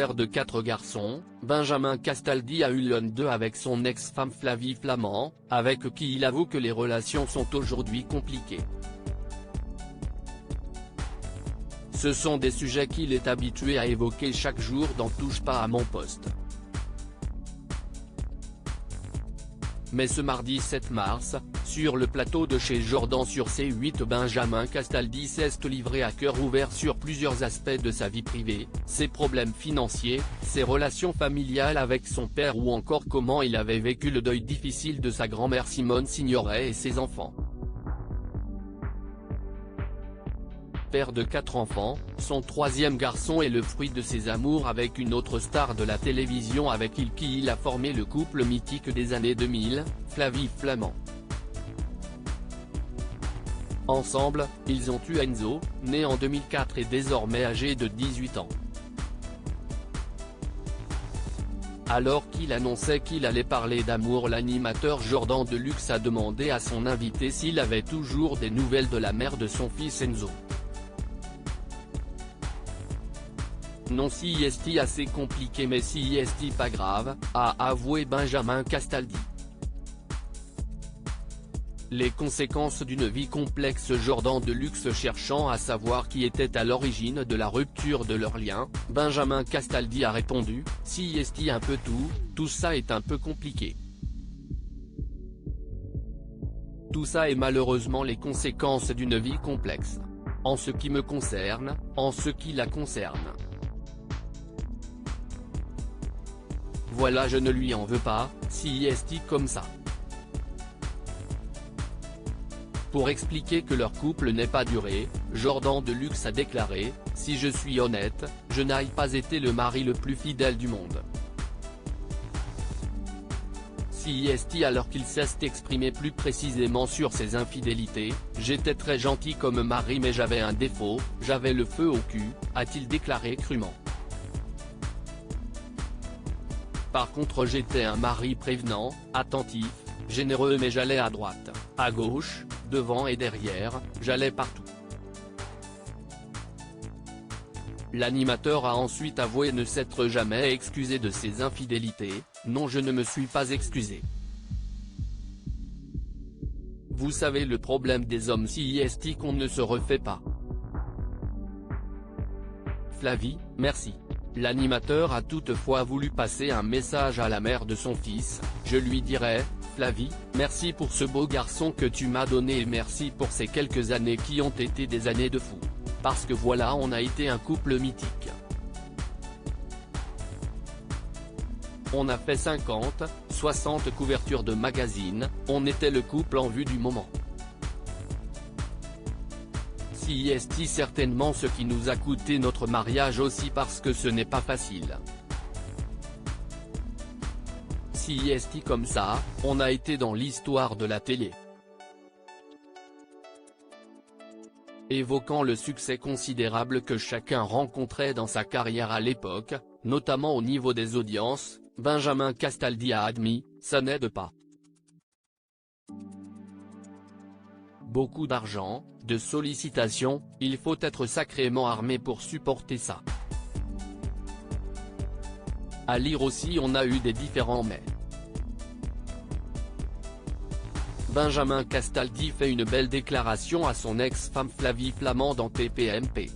Père de 4 garçons, Benjamin Castaldi a eu l'un d'eux avec son ex-femme Flavie Flament, avec qui il avoue que les relations sont aujourd'hui compliquées. Ce sont des sujets qu'il est habitué à évoquer chaque jour dans Touche pas à mon poste. Mais ce mardi 7 mars, sur le plateau de chez Jordan sur C8, Benjamin Castaldi s'est livré à cœur ouvert sur plusieurs aspects de sa vie privée, ses problèmes financiers, ses relations familiales avec son père ou encore comment il avait vécu le deuil difficile de sa grand-mère Simone Signoret et ses enfants. Père de 4 enfants, son 3e garçon est le fruit de ses amours avec une autre star de la télévision avec qui il a formé le couple mythique des années 2000, Flavie Flament. Ensemble, ils ont eu Enzo, né en 2004 et désormais âgé de 18 ans. Alors qu'il annonçait qu'il allait parler d'amour, l'animateur Jordan Deluxe a demandé à son invité s'il avait toujours des nouvelles de la mère de son fils Enzo. Non, si est assez compliqué mais si est pas grave, a avoué Benjamin Castaldi. Les conséquences d'une vie complexe. Jordan Deluxe cherchant à savoir qui était à l'origine de la rupture de leur lien, Benjamin Castaldi a répondu, si est un peu tout ça est un peu compliqué. Tout ça est malheureusement les conséquences d'une vie complexe. En ce qui me concerne, en ce qui la concerne. Voilà, je ne lui en veux pas, si est comme ça. Pour expliquer que leur couple n'ait pas duré, Jordan Deluxe a déclaré, si je suis honnête, je n'ai pas été le mari le plus fidèle du monde. Si alors qu'il s'est exprimé plus précisément sur ses infidélités, j'étais très gentil comme mari mais j'avais un défaut, j'avais le feu au cul, a-t-il déclaré crûment. Par contre j'étais un mari prévenant, attentif, généreux mais j'allais à droite, à gauche, devant et derrière, j'allais partout. L'animateur a ensuite avoué ne s'être jamais excusé de ses infidélités, non je ne me suis pas excusé. Vous savez le problème des hommes si qu'on ne se refait pas. Flavie, merci. L'animateur a toutefois voulu passer un message à la mère de son fils, je lui dirais, Flavie, merci pour ce beau garçon que tu m'as donné et merci pour ces quelques années qui ont été des années de fou. Parce que voilà, on a été un couple mythique. On a fait 50, 60 couvertures de magazines, on était le couple en vue du moment. Si certainement ce qui nous a coûté notre mariage aussi parce que ce n'est pas facile. Si comme ça, on a été dans l'histoire de la télé. Évoquant le succès considérable que chacun rencontrait dans sa carrière à l'époque, notamment au niveau des audiences, Benjamin Castaldi a admis, ça n'aide pas. Beaucoup d'argent, de sollicitations, il faut être sacrément armé pour supporter ça. À lire aussi on a eu des différents mais. Benjamin Castaldi fait une belle déclaration à son ex-femme Flavie Flament dans TPMP.